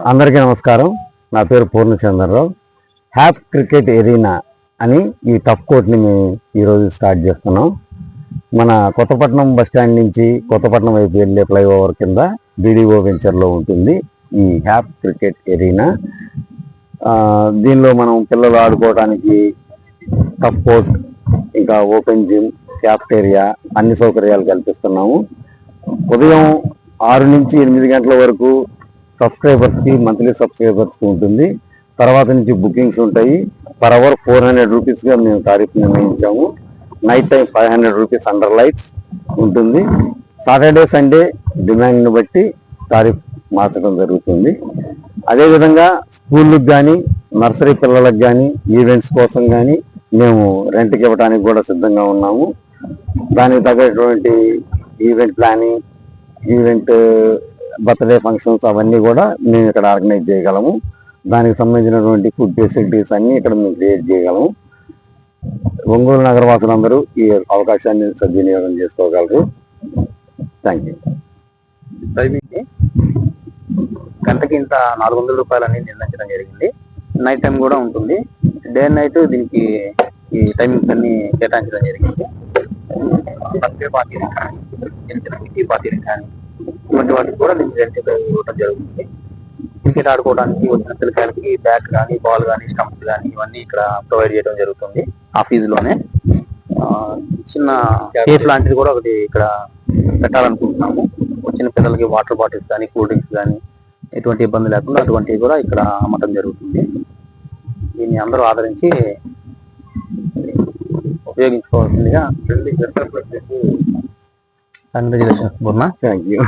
అందరికీ నమస్కారం. నా పేరు పూర్ణచంద్రరావు. హ్యాప్ క్రికెట్ ఎరీనా అని ఈ టఫ్ కోర్ట్ని మేము ఈరోజు స్టార్ట్ చేస్తున్నాం. మన కొత్తపట్నం బస్టాండ్ నుంచి కొత్తపట్నం వైపు వెళ్ళే ఫ్లైఓవర్ కింద బీడీఓ వెంచర్లో ఉంటుంది ఈ హ్యాప్ క్రికెట్ ఎరీనా. దీనిలో మనం పిల్లలు ఆడుకోవడానికి టఫ్ కోర్ట్, ఇంకా ఓపెన్ జిమ్, క్యాఫ్టేరియా అన్ని సౌకర్యాలు కల్పిస్తున్నాము. ఉదయం 6 నుంచి 8 గంటల వరకు సబ్స్క్రైబర్స్కి, మంత్లీ సబ్స్క్రైబర్స్కి ఉంటుంది. తర్వాత నుంచి బుకింగ్స్ ఉంటాయి. పర్ అవర్ 400 రూపీస్గా మేము టారిఫ్ నిర్ణయించాము. Night time 500 rupees under lights ఉంటుంది. సాటర్డే సండే డిమాండ్ని బట్టి టారిఫ్ మార్చడం జరుగుతుంది. అదేవిధంగా స్కూళ్ళకి కానీ, నర్సరీ పిల్లలకు కానీ, ఈవెంట్స్ కోసం కానీ మేము రెంట్కి ఇవ్వడానికి కూడా సిద్ధంగా ఉన్నాము. దానికి తగ్గటువంటి event planning, event birthday functions అవన్నీ కూడా మేము ఇక్కడ ఆర్గనైజ్ చేయగలము. దానికి సంబంధించినటువంటి ఫుడ్ ఫెసిలిటీస్ అన్నీ ఇక్కడ మేము క్రియేట్ చేయగలము. ఒంగోలు నగరవాసులందరూ ఈ అవకాశాన్ని సద్వినియోగం చేసుకోగలరు. Thank you. గంటకి ఇంత 400 రూపాయలని నిర్ణయించడం జరిగింది. నైట్ టైం కూడా ఉంటుంది. డే అండ్ నైట్ దీనికి ఈ టైమింగ్స్ అన్ని కేటాయించడం జరిగింది. బర్త్డే పార్టీలు కానీ, కిటీ పార్టీలు కానీ ఇటువంటి వాటికి కూడా దీనికి రెంట్ ఇవ్వడం జరుగుతుంది. క్రికెట్ ఆడుకోవడానికి వచ్చిన పిల్లకాయలకి బ్యాట్ కానీ, బాల్ కానీ, స్టంప్స్ కానీ ఇవన్నీ ఇక్కడ ప్రొవైడ్ చేయడం జరుగుతుంది. ఆ ఫీజులోనే చిన్న కేఫ్ లాంటిది కూడా ఒకటి ఇక్కడ పెట్టాలనుకుంటున్నాము. వచ్చిన పిల్లలకి వాటర్ బాటిల్స్ కానీ, కూల్ డ్రింక్స్ కానీ ఎటువంటి ఇబ్బంది లేకుండా అటువంటివి కూడా ఇక్కడ అమ్మటం జరుగుతుంది. దీన్ని అందరూ ఆదరించి ఉపయోగించుకోవాల్సిందిగా కంగ్రాచులేషన్స్ పూర్ణ. Thank you.